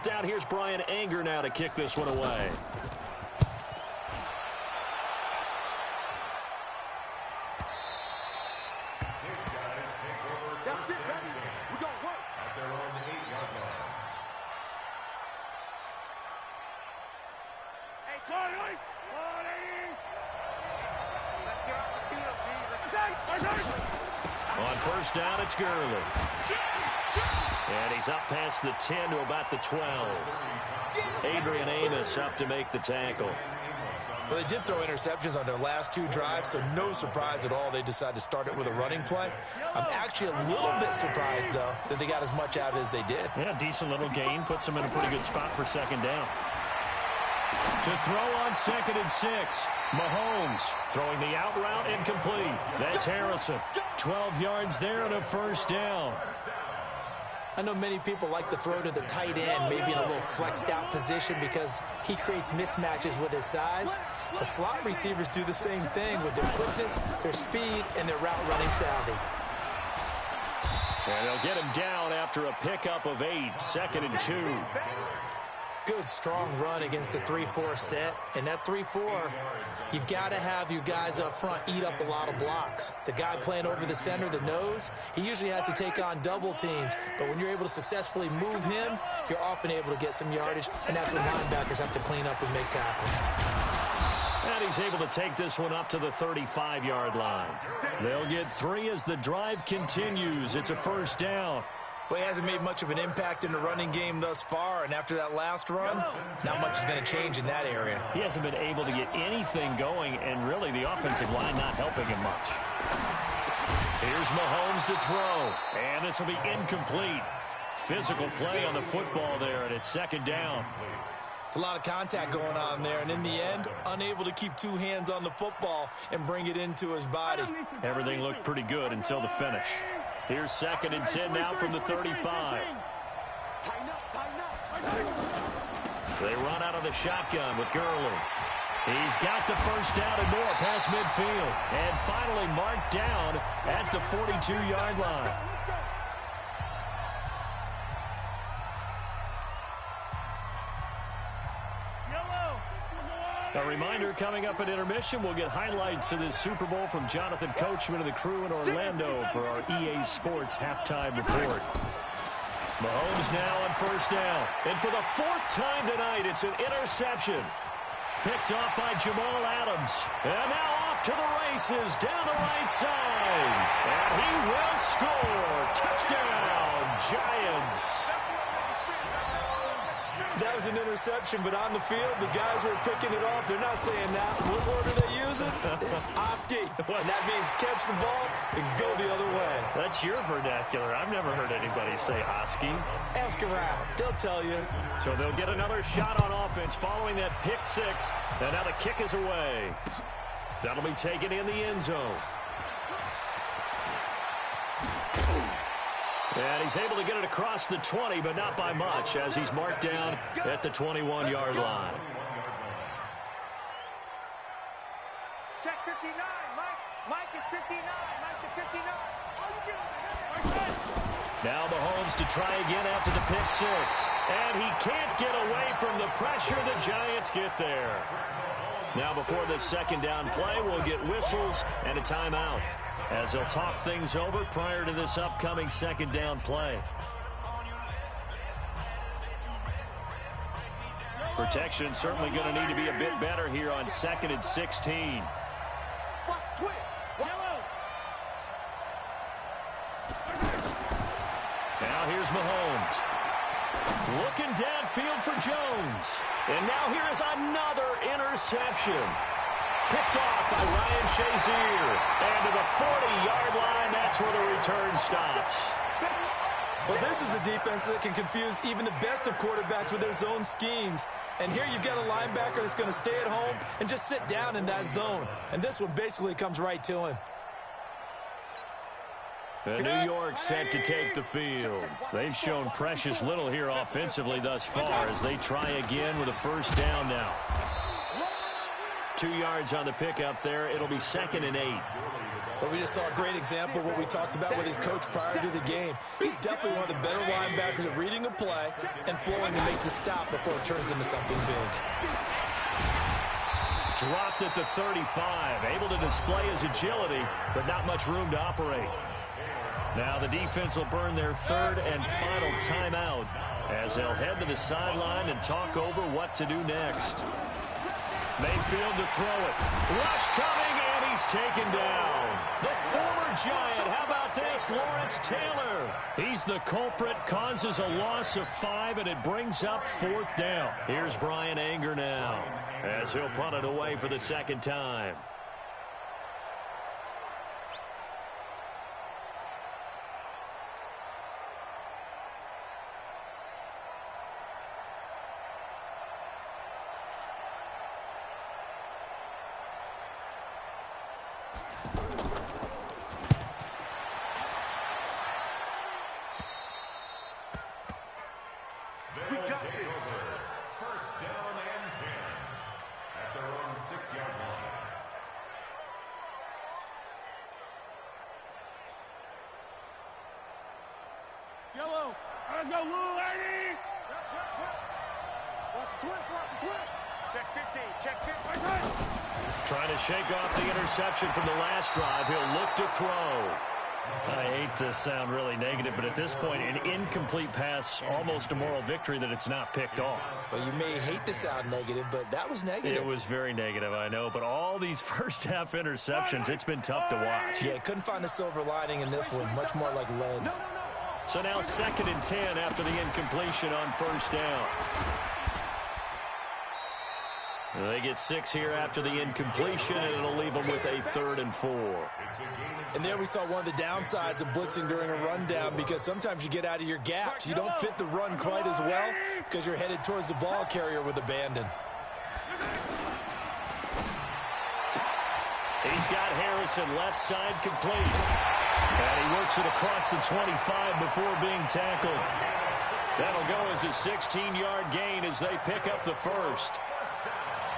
out. Here's Brian Anger now to kick this one away. That's it, baby. We're going to work. At their own 8-yard line. Hey, Charlie! Let's get off the field, D. On first down, it's Gurley. And he's up past the 10 to about the 12. Adrian Amos up to make the tackle. Well, they did throw interceptions on their last 2 drives, so no surprise at all they decided to start it with a running play. I'm actually a little bit surprised, though, that they got as much out as they did. Yeah, decent little gain. Puts them in a pretty good spot for second down. To throw on 2nd and 6. Mahomes throwing the out route incomplete. That's Harrison. 12 yards there and a first down. I know many people like to throw to the tight end, maybe in a little flexed out position because he creates mismatches with his size. The slot receivers do the same thing with their quickness, their speed, and their route running savvy. And they'll get him down after a pickup of 8, 2nd and 2. Good, strong run against the 3-4 set. And that 3-4, you got to have your guys up front eat up a lot of blocks. The guy playing over the center, the nose, he usually has to take on double teams. But when you're able to successfully move him, you're often able to get some yardage. And that's when linebackers have to clean up and make tackles. And he's able to take this one up to the 35-yard line. They'll get 3 as the drive continues. It's a first down. Well, he hasn't made much of an impact in the running game thus far, and after that last run, not much is going to change in that area. He hasn't been able to get anything going, and really the offensive line not helping him much. Here's Mahomes to throw, and this will be incomplete. Physical play on the football there, and it's second down. It's a lot of contact going on there, and in the end, unable to keep 2 hands on the football and bring it into his body. Everything looked pretty good until the finish. Here's 2nd and 10 now from the 35. They run out of the shotgun with Gurley. He's got the first down and more past midfield. And finally marked down at the 42-yard line. A reminder, coming up at intermission, we'll get highlights of this Super Bowl from Jonathan Coachman and the crew in Orlando for our EA Sports halftime report. Mahomes now on first down. And for the 4th time tonight, it's an interception. Picked off by Jamal Adams. And now off to the races down the right side. And he will score. Touchdown, Giants. That was an interception, but on the field, the guys who are picking it off, they're not saying that. What word are they using? It's Oski. And that means catch the ball and go the other way. That's your vernacular. I've never heard anybody say Oski. Ask around. They'll tell you. So they'll get another shot on offense following that pick 6. And now the kick is away. That'll be taken in the end zone. And he's able to get it across the 20, but not by much, as he's marked down at the 21-yard line. Check 59. Mike is 59. Mike is 59. Now Mahomes to try again after the pick 6. And he can't get away from the pressure. The Giants get there. Now before the second down play, we'll get whistles and a timeout, as they'll talk things over prior to this upcoming second down play. Protection certainly going to need to be a bit better here on 2nd and 16. Now here's Mahomes. Looking downfield for Jones. And now here is another interception. Picked off by Ryan Shazier. And to the 40-yard line, that's where the return stops. Well, this is a defense that can confuse even the best of quarterbacks with their zone schemes. And here you've got a linebacker that's going to stay at home and just sit down in that zone. And this one basically comes right to him. The New York set to take the field. They've shown precious little here offensively thus far as they try again with a first down now. 2 yards on the pickup there. It'll be 2nd and 8. Well, we just saw a great example of what we talked about with his coach prior to the game. He's definitely one of the better linebackers at reading a play and flowing to make the stop before it turns into something big. Dropped at the 35, able to display his agility, but not much room to operate. Now the defense will burn their third and final timeout as they'll head to the sideline and talk over what to do next. Mayfield to throw it. Rush coming, and he's taken down. The former Giant, how about this, Lawrence Taylor? He's the culprit, causes a loss of 5, and it brings up 4th down. Here's Brian Anger now as he'll punt it away for the second time. First down and 10 at their own 6-yard line. Yellow. Let's go, little lady. Watch the twist, watch the twist. Check 50, check 50. Trying to shake off the interception from the last drive. He'll look to throw. I hate to sound really negative, but at this point, an incomplete pass, almost a moral victory that it's not picked off. Well, you may hate to sound negative, but that was negative. It was very negative, I know, but all these first-half interceptions, it's been tough to watch. Yeah, couldn't find a silver lining in this one, much more like lead. So now 2nd and 10 after the incompletion on first down. They get 6 here after the incompletion, and it'll leave them with a 3rd and 4. And there we saw one of the downsides of blitzing during a rundown, because sometimes you get out of your gaps. You don't fit the run quite as well because you're headed towards the ball carrier with abandon. He's got Harrison left side complete. And he works it across the 25 before being tackled. That'll go as a 16-yard gain as they pick up the first.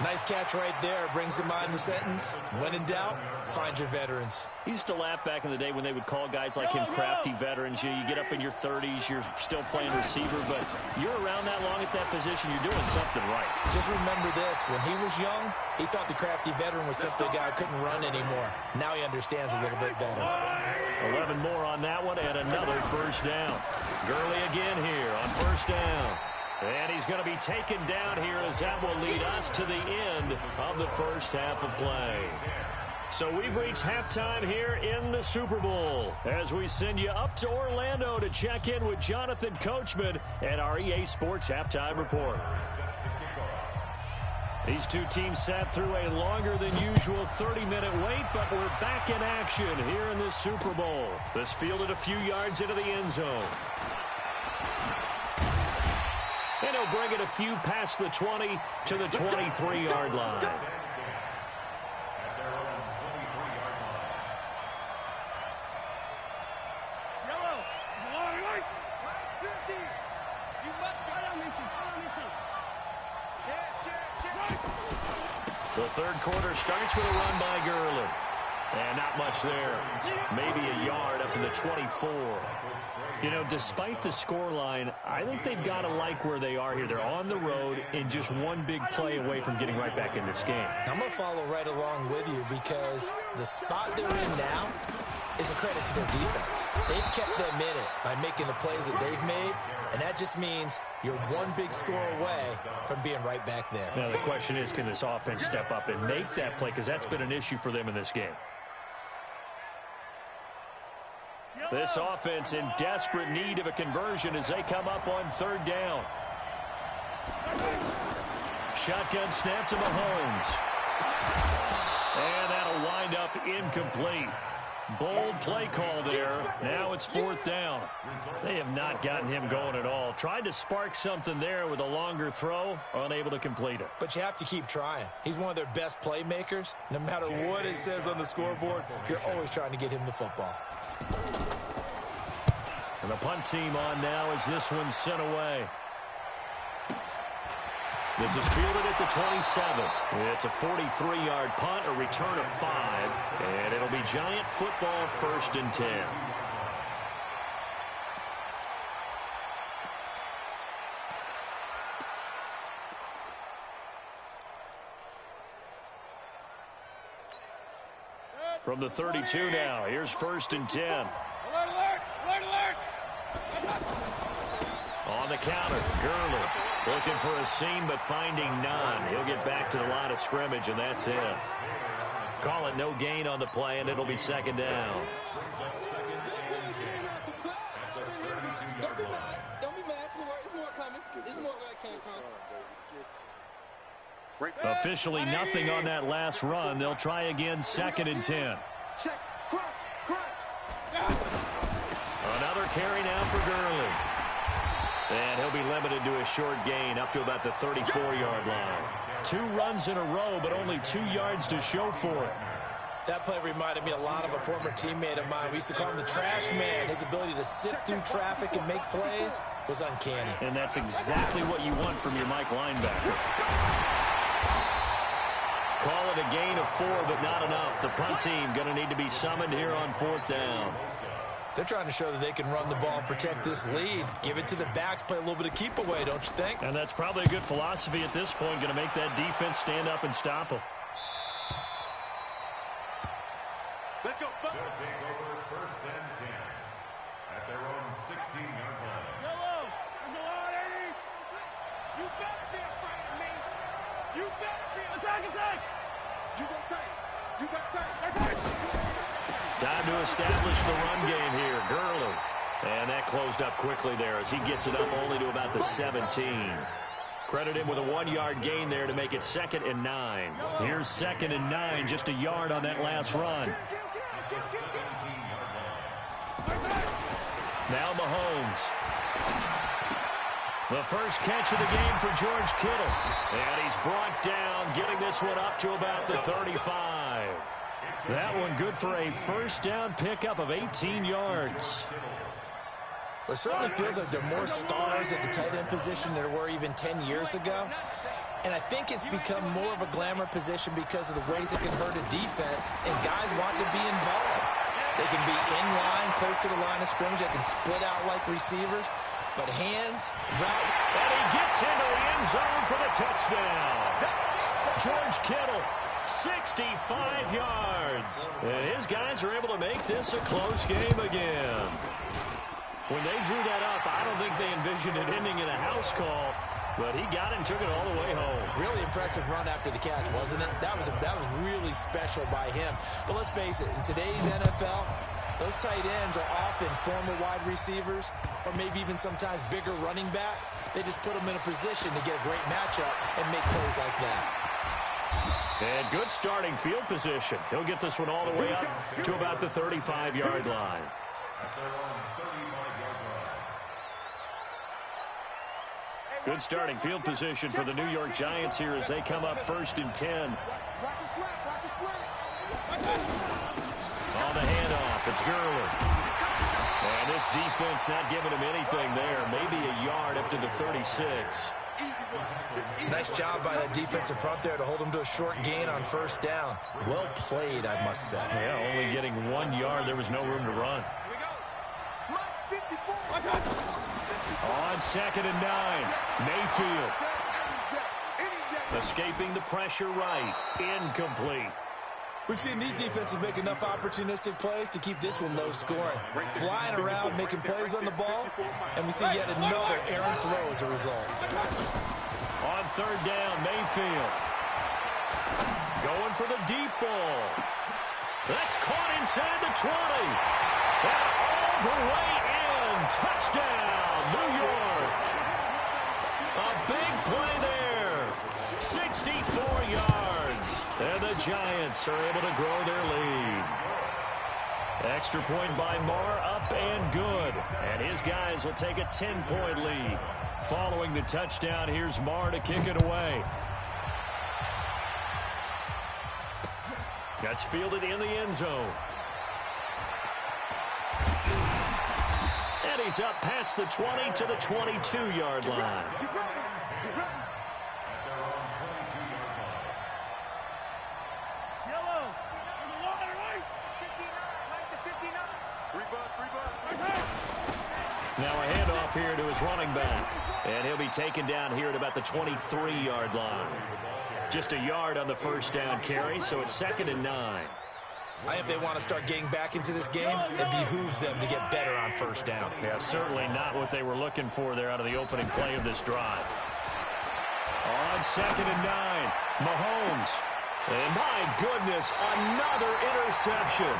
Nice catch right there. Brings to mind the sentence, when in doubt, find your veterans. I used to laugh back in the day when they would call guys like him crafty veterans. You get up in your 30s, you're still playing receiver, but you're around that long at that position, you're doing something right. Just remember this, when he was young, he thought the crafty veteran was simply a guy who couldn't run anymore. Now he understands a little bit better. 11 more on that one, and another first down. Gurley again here on first down. And he's going to be taken down here as that will lead us to the end of the first half of play. So we've reached halftime here in the Super Bowl as we send you up to Orlando to check in with Jonathan Coachman and our EA Sports Halftime Report. These two teams sat through a longer than usual 30-minute wait, but we're back in action here in this Super Bowl. This fielded a few yards into the end zone. And he'll bring it a few past the 20 to the 23-yard line. The third quarter starts with a run by Gurley. And not much there. Maybe a yard up to the 24. You know, despite the scoreline, I think they've got to like where they are here. They're on the road and just one big play away from getting right back in this game. I'm going to follow right along with you because the spot they're in now is a credit to their defense. They've kept them in it by making the plays that they've made, and that just means you're one big score away from being right back there. Now, the question is, can this offense step up and make that play? Because that's been an issue for them in this game. This offense in desperate need of a conversion as they come up on third down. Shotgun snap to Mahomes. And that'll wind up incomplete. Bold play call there. Now it's fourth down. They have not gotten him going at all. Tried to spark something there with a longer throw, unable to complete it. But you have to keep trying. He's one of their best playmakers. No matter what it says on the scoreboard, you're always trying to get him the football. And the punt team on now as this one's sent away. This is fielded at the 27. It's a 43-yard punt, a return of 5, and it'll be Giant football, 1st and 10. From the 32 now, here's 1st and 10. Alert, alert, alert, alert. On the counter, Gurley looking for a seam but finding none. He'll get back to the line of scrimmage, and that's it. Call it no gain on the play, and it'll be 2nd down. Don't be mad. There's more coming. There's more where I came from. Officially nothing on that last run. They'll try again, 2nd and 10. Check, crunch, crunch. Another carry now for Gurley. And he'll be limited to a short gain up to about the 34-yard line. 2 runs in a row, but only 2 yards to show for it. That play reminded me a lot of a former teammate of mine. We used to call him the trash man. His ability to sift through traffic and make plays was uncanny. And that's exactly what you want from your Mike linebacker. Call it a gain of 4, but not enough. The punt team going to need to be summoned here on 4th down. They're trying to show that they can run the ball and protect this lead. Give it to the backs, play a little bit of keep away, don't you think? And that's probably a good philosophy at this point, going to make that defense stand up and stop them. Let's go, Buck. They'll take over 1st and 10 at their own 16-yard line. Yellow, there's a lot, Eddie. You better be afraid of me. You better be attack, attack. You go tight. You got tight. Attack. Time to establish the run game here. Gurley. And that closed up quickly there as he gets it up only to about the 17. Credit him with a 1-yard gain there to make it 2nd and 9. Here's 2nd and 9, just a yard on that last run. Now Mahomes. The first catch of the game for George Kittle. And he's brought down, getting this one up to about the 35. That one good for a 1st down pickup of 18 yards. It certainly feels like there are more stars at the tight end position than there were even 10 years ago. And I think it's become more of a glamour position because of the ways it can hurt a defense, and guys want to be involved. They can be in line, close to the line of scrimmage. They can split out like receivers. But hands, route. And he gets into the end zone for the touchdown. George Kittle, 65 yards. And his guys are able to make this a close game again. When they drew that up, I don't think they envisioned it ending in a house call. But he got it and took it all the way home. Really impressive run after the catch, wasn't it? That was really special by him. But let's face it, in today's NFL, those tight ends are often former wide receivers or maybe even sometimes bigger running backs. They just put them in a position to get a great matchup and make plays like that. And good starting field position. He'll get this one all the way up to about the 35-yard line. Good starting field position for the New York Giants here as they come up 1st and 10. Watch your slap, watch your slap. On the handoff, it's Gurley. And this defense not giving him anything there. Maybe a yard up to the 36. Nice job by that defensive front there to hold him to a short gain on 1st down. Well played, I must say. Yeah, only getting 1 yard. There was no room to run. Here we go. Mike 54. On 2nd and 9, Mayfield. Escaping the pressure right. Incomplete. We've seen these defenses make enough opportunistic plays to keep this one low scoring. Flying around, making plays on the ball, and we see yet another errant throw as a result. On 3rd down, Mayfield. Going for the deep ball. That's caught inside the 20. And all the way in. Touchdown, New York. A big play there. 64 yards. And the Giants are able to grow their lead. Extra point by Marr, up and good. And his guys will take a 10-point lead. Following the touchdown, here's Marr to kick it away. That's fielded in the end zone. And he's up past the 20 to the 22-yard line. off here to his running back. And he'll be taken down here at about the 23-yard line. Just a yard on the first down carry, so it's 2nd and 9. I think if they want to start getting back into this game, it behooves them to get better on first down. Yeah, certainly not what they were looking for there out of the opening play of this drive. On 2nd and 9, Mahomes. And my goodness, another interception.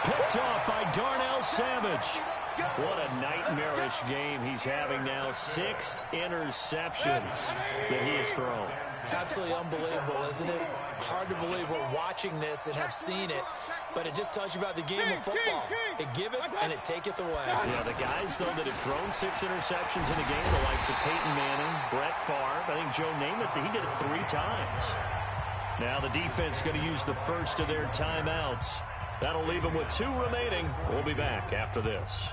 Picked off by Darnell Savage. What a nightmarish game he's having now. 6 interceptions that he has thrown. Absolutely unbelievable, isn't it? Hard to believe we're watching this and have seen it, but it just tells you about the game of football. It giveth and it taketh away. Yeah, the guys, though, that have thrown 6 interceptions in a game, the likes of Peyton Manning, Brett Favre, I think Joe Namath, he did it 3 times. Now the defense going to use the first of their timeouts. That'll leave them with 2 remaining. We'll be back after this.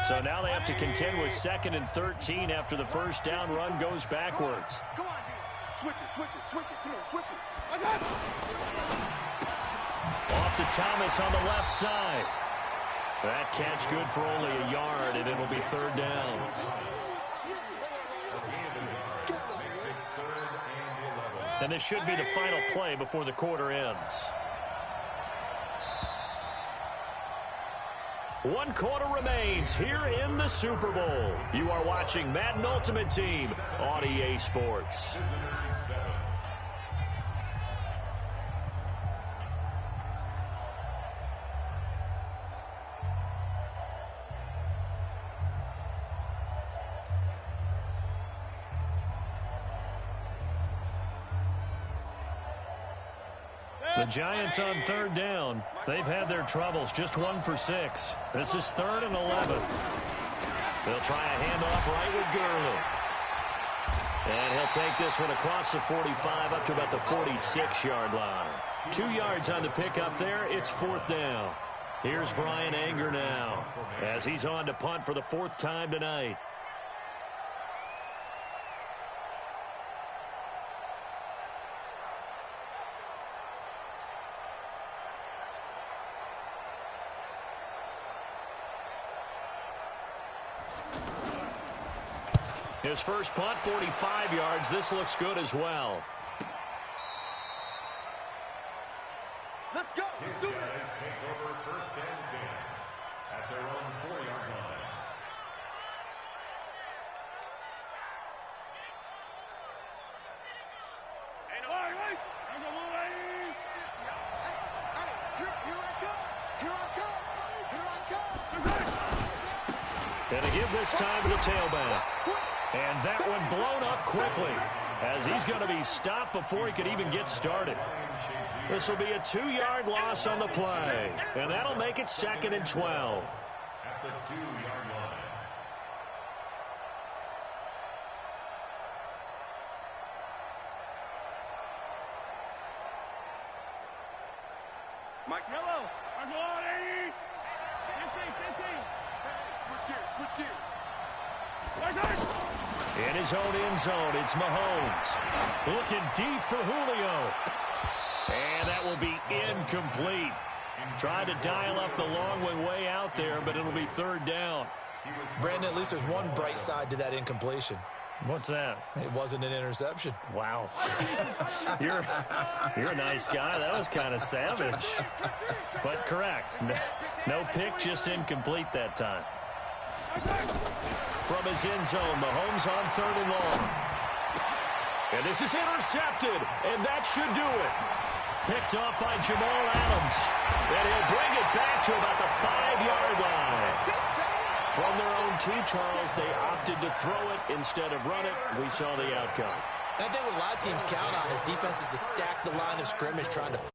So now they have to contend with 2nd and 13 after the first down run goes backwards. Come on, D. Switch it. Come on, switch it. I got it. Off to Thomas on the left side. That catch good for only a yard, and it'll be 3rd down. And this should be the final play before the quarter ends. 1 quarter remains here in the Super Bowl. You are watching Madden Ultimate Team on EA Sports. The Giants on 3rd down. They've had their troubles. Just 1 for 6. This is 3rd and 11. They'll try a handoff right with Gurley. And he'll take this one across the 45 up to about the 46-yard line. 2 yards on the pickup there. It's 4th down. Here's Brian Anger now as he's on to punt for the 4th time tonight. His first punt, 45 yards. This looks good as well. Let's go. His guys take over 1st and 10 at their own 4-yard line. Hey, all right. And to give this time to the tailback. And that one blown up quickly as he's going to be stopped before he could even get started. This will be a 2-yard loss on the play. And that'll make it 2nd and 12. At the 2-yard line. Mike. Hello. Switch gears. In his own end zone, it's Mahomes. Looking deep for Julio. And that will be incomplete. Tried to dial up the long way out there, but it'll be 3rd down. Brandon, at least there's one bright side to that incompletion. What's that? It wasn't an interception. Wow. You're a nice guy. That was kind of savage. But correct. No pick, just incomplete that time. From his end zone, Mahomes on 3rd and long. And this is intercepted, and that should do it. Picked off by Jamal Adams. And he'll bring it back to about the 5-yard line. From their own 2, Charles, they opted to throw it instead of run it. We saw the outcome. I think what a lot of teams count on is defenses to stack the line of scrimmage trying to